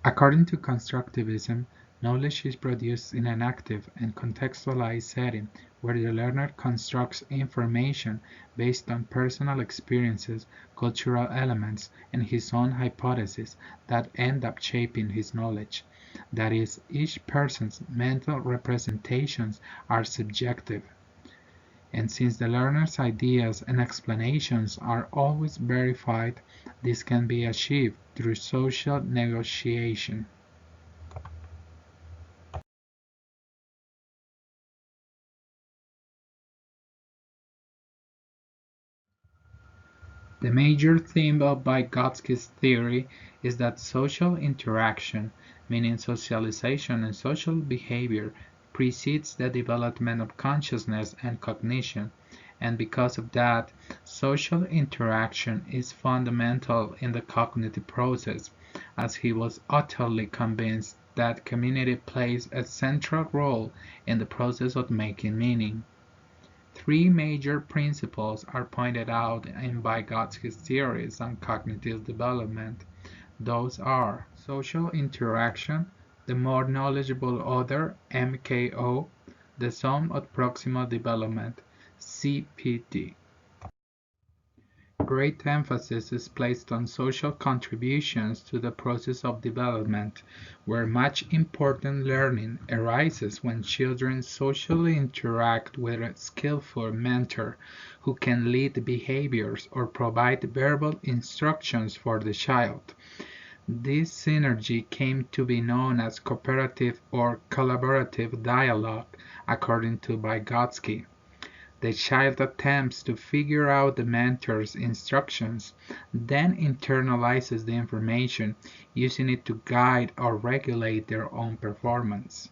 According to constructivism, knowledge is produced in an active and contextualized setting where the learner constructs information based on personal experiences, cultural elements, and his own hypotheses that end up shaping his knowledge. That is, each person's mental representations are subjective. And since the learner's ideas and explanations are always verified, this can be achieved through social negotiation. The major theme of Vygotsky's theory is that social interaction, meaning socialization and social behavior, precedes the development of consciousness and cognition, and because of that, social interaction is fundamental in the cognitive process, as he was utterly convinced that community plays a central role in the process of making meaning. Three major principles are pointed out in Vygotsky's theories on cognitive development. Those are social interaction, the more knowledgeable other (MKO), the zone of proximal development (CPD). Great emphasis is placed on social contributions to the process of development, where much important learning arises when children socially interact with a skillful mentor who can lead behaviors or provide verbal instructions for the child. This synergy came to be known as cooperative or collaborative dialogue, according to Vygotsky. The child attempts to figure out the mentor's instructions, then internalizes the information, using it to guide or regulate their own performance.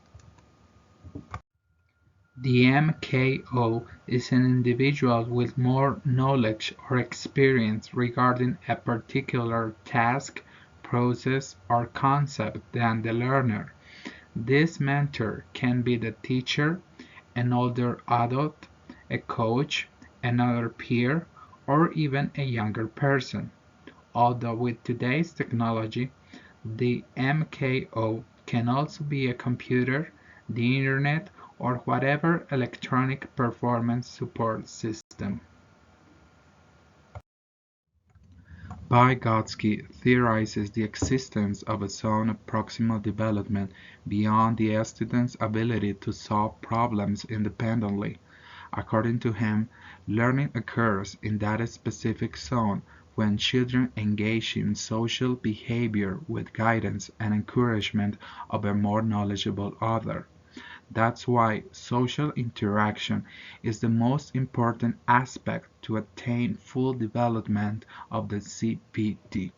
The MKO is an individual with more knowledge or experience regarding a particular task, process, or concept than the learner. This mentor can be the teacher, an older adult, a coach, another peer, or even a younger person. Although with today's technology, the MKO can also be a computer, the internet, or whatever electronic performance support system. Vygotsky theorizes the existence of a zone of proximal development beyond the student's ability to solve problems independently. According to him, learning occurs in that specific zone when children engage in social behavior with guidance and encouragement of a more knowledgeable other. That's why social interaction is the most important aspect to attain full development of the CPD.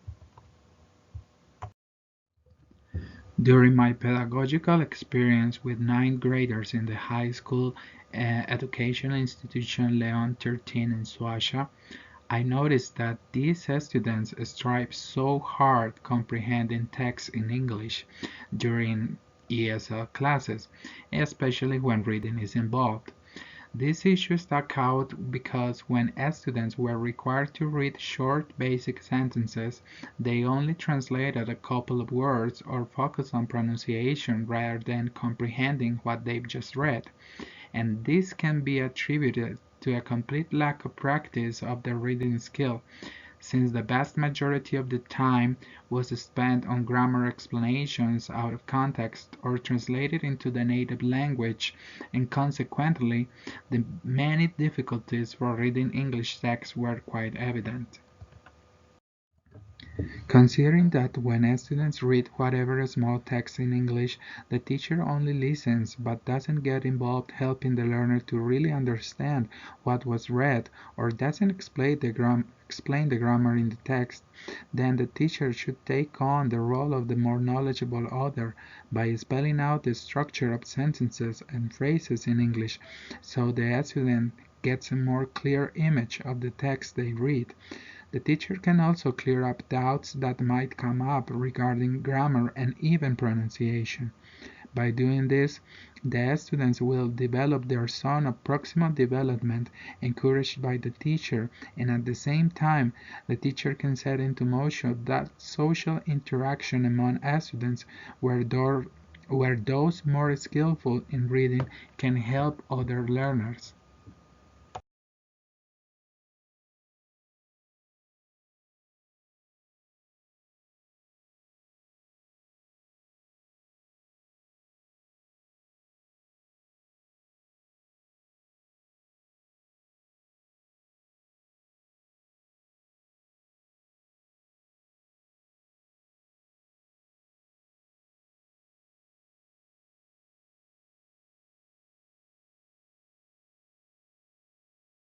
During my pedagogical experience with ninth graders in the high school educational institution Leon 13 in Suasha, I noticed that these students strive so hard comprehending text in English during ESL classes, especially when reading is involved. This issue stuck out because when students were required to read short basic sentences, they only translated a couple of words or focused on pronunciation rather than comprehending what they've just read, and this can be attributed to a complete lack of practice of the reading skill, since the vast majority of the time was spent on grammar explanations out of context or translated into the native language, and consequently the many difficulties for reading English texts were quite evident. Considering that when students read whatever small text in English, the teacher only listens but doesn't get involved helping the learner to really understand what was read or doesn't explain the grammar in the text, then the teacher should take on the role of the more knowledgeable author by spelling out the structure of sentences and phrases in English so the student gets a more clear image of the text they read. The teacher can also clear up doubts that might come up regarding grammar and even pronunciation. By doing this, the students will develop their zone of proximal development encouraged by the teacher, and at the same time, the teacher can set into motion that social interaction among students where those more skillful in reading can help other learners.